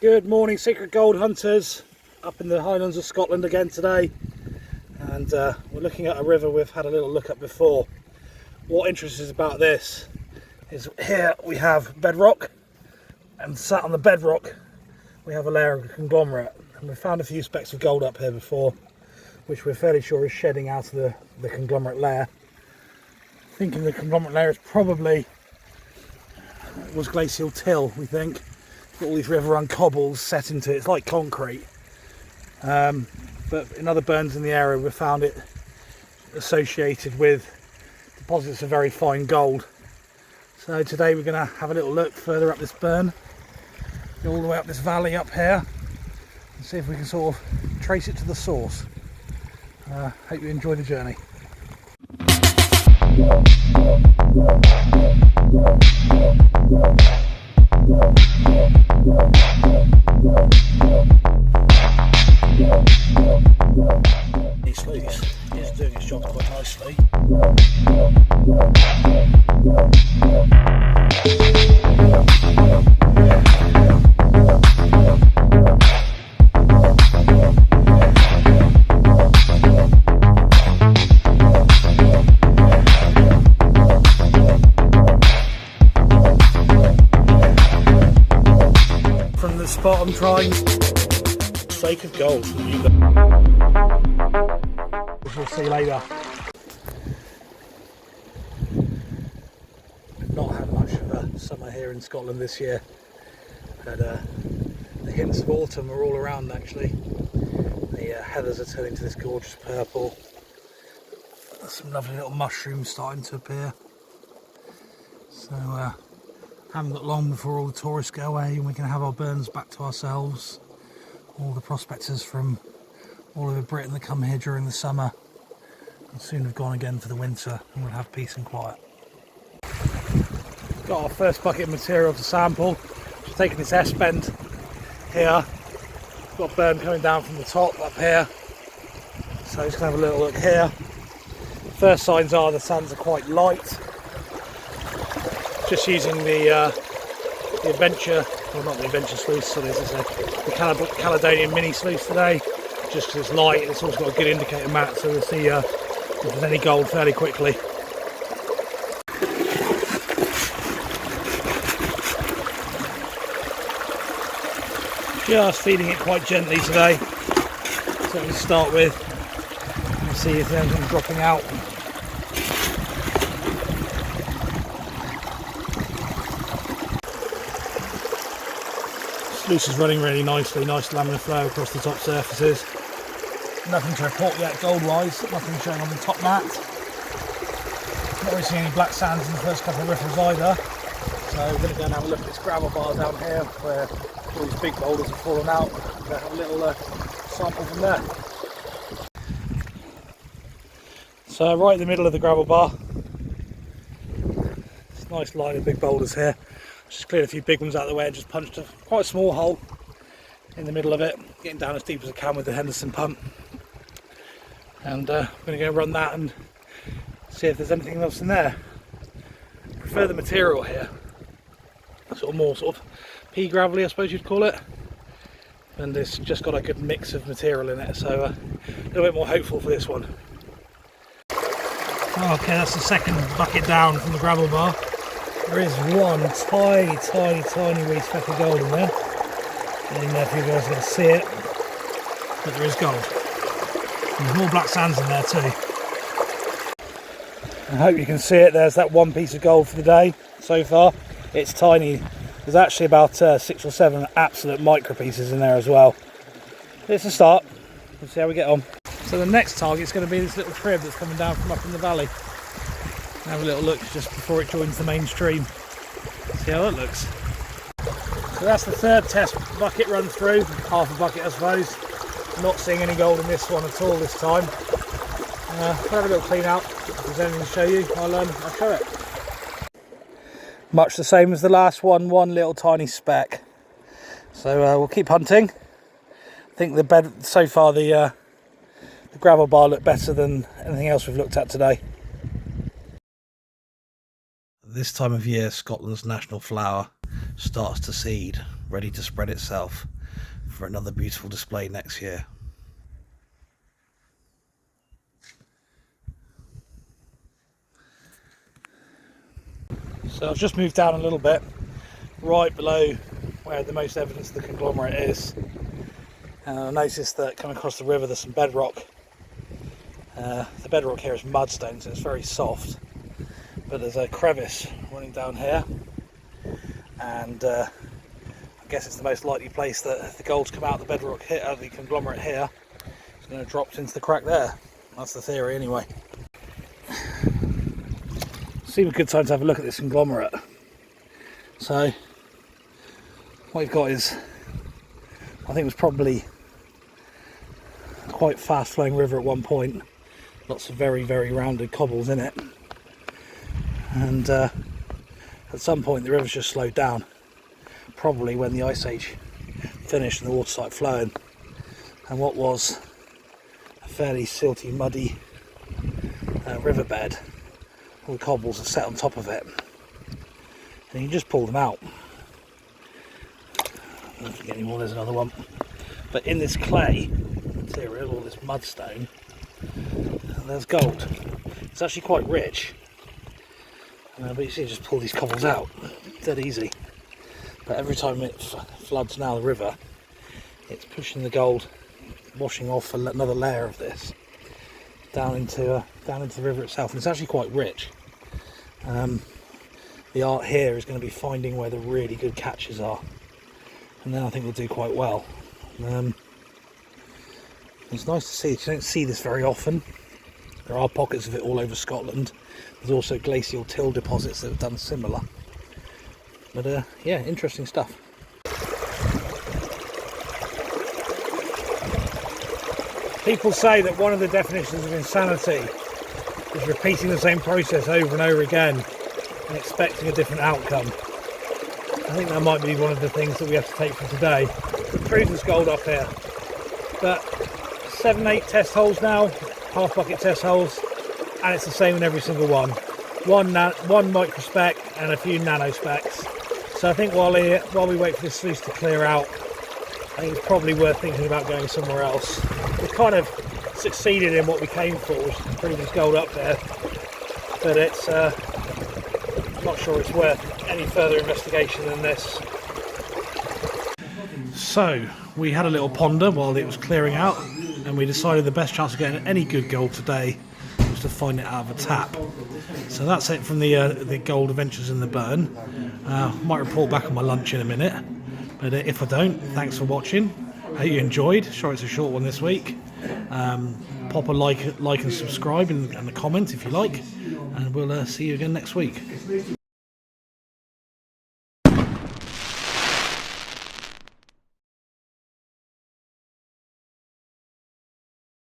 Good morning, secret gold hunters, up in the Highlands of Scotland again today, and we're looking at a river we've had a little look at before. What interests us about this is here we have bedrock, and sat on the bedrock we have a layer of conglomerate, and we've found a few specks of gold up here before, which we're fairly sure is shedding out of the conglomerate layer. Thinking the conglomerate layer is probably was glacial till, we think. Got all these river run cobbles set into it. It's like concrete, but in other burns in the area we've found it associated with deposits of very fine gold. So today we're going to have a little look further up this burn, go all the way up this valley up here, and see if we can sort of trace it to the source. Hope you enjoy the journey. These sluice is doing its job quite nicely. From the spot I'm trying, flake of gold. We'll see you later. We've not had much of a summer here in Scotland this year. Had the hints of autumn are all around actually. The heathers are turning to this gorgeous purple. There's some lovely little mushrooms starting to appear. So haven't got long before all the tourists go away and we can have our burns back to ourselves. All the prospectors from all over Britain that come here during the summer will soon have gone again for the winter, and we'll have peace and quiet. Got our first bucket of material to sample. Just taking this S-bend here. Got a burn coming down from the top up here. So just going to have a little look here. First signs are the sands are quite light. Just using the Adventure, well not the Adventure sluice, so this is the Caledonian mini sluice today, just because it's light and it's also got a good indicator mat, so we'll see if there's any gold fairly quickly. Just feeding it quite gently today, so we start with and see if anything's dropping out. Sluice is running really nicely, nice laminar flow across the top surfaces. Nothing to report yet gold wise, nothing showing on the top mat. Not really seeing any black sands in the first couple of riffles either. So we're going to go and have a look at this gravel bar down here where all these big boulders have fallen out. We're going to have a little sample from there. So right in the middle of the gravel bar, it's a nice line of big boulders here. Just cleared a few big ones out of the way and just punched a quite a small hole in the middle of it, getting down as deep as I can with the Henderson pump. And I'm going to go run that and see if there's anything else in there. I prefer the material here, sort of more sort of pea gravelly I suppose you'd call it, and it's just got a good mix of material in it, so a little bit more hopeful for this one. Okay, that's the second bucket down from the gravel bar. There is one tiny wee speck of gold in there. I don't know if you guys are going to see it, but there is gold. And there's more black sands in there too. I hope you can see it. There's that one piece of gold for the day so far. It's tiny. There's actually about 6 or 7 absolute micro pieces in there as well. It's a start. We'll see how we get on. So the next target is going to be this little crib that's coming down from up in the valley. Have a little look just before it joins the main stream. See how that looks. So that's the third test bucket run through, half a bucket I suppose. Not seeing any gold in this one at all this time. We'll have a little clean out. If there's anything to show you, I'll show it. Much the same as the last one little tiny speck. So we'll keep hunting. I think the bed so far, the gravel bar looked better than anything else we've looked at today. This time of year, Scotland's national flower, starts to seed, ready to spread itself for another beautiful display next year. So I've just moved down a little bit, right below where the most evidence of the conglomerate is, and I noticed that coming across the river there's some bedrock. The bedrock here is mudstone, so it's very soft, but there's a crevice running down here, and I guess it's the most likely place that the gold's come out of the bedrock here, out of the conglomerate here. It's going to drop into the crack there. That's the theory anyway. Seems a good time to have a look at this conglomerate. So what you've got is, I think it was probably a quite fast flowing river at one point, lots of very rounded cobbles in it, and at some point the river's just slowed down, probably when the ice age finished and the water started flowing, and what was a fairly silty, muddy riverbed, all the cobbles are set on top of it, and you can just pull them out. I don't get any more, there's another one. But in this clay material, all this mudstone, there's gold. It's actually quite rich, but you see, just pull these cobbles out, dead easy. But every time it floods now the river, it's pushing the gold, washing off another layer of this down into the river itself, and it's actually quite rich. The art here is going to be finding where the really good catches are, and then I think we'll do quite well. It's nice to see. You don't see this very often. There are pockets of it all over Scotland. There's also glacial till deposits that have done similar. But yeah, interesting stuff. People say that one of the definitions of insanity is repeating the same process over and over again and expecting a different outcome. I think that might be one of the things that we have to take from today. The proof is gold up here. But 7-8 test holes now, half bucket test holes, and it's the same in every single one. One microspec and a few nano specs. So I think while we wait for this sluice to clear out, I think it's probably worth thinking about going somewhere else. We kind of succeeded in what we came for, which is pretty much gold up there, but it's not sure it's worth any further investigation than this. So we had a little ponder while it was clearing out, and we decided the best chance of getting any good gold today was to find it out of a tap. So that's it from the gold adventures in the burn. Might report back on my lunch in a minute, but if I don't, thanks for watching. Hope you enjoyed. Sure, it's a short one this week. Pop a like and subscribe and a comment if you like, and we'll see you again next week.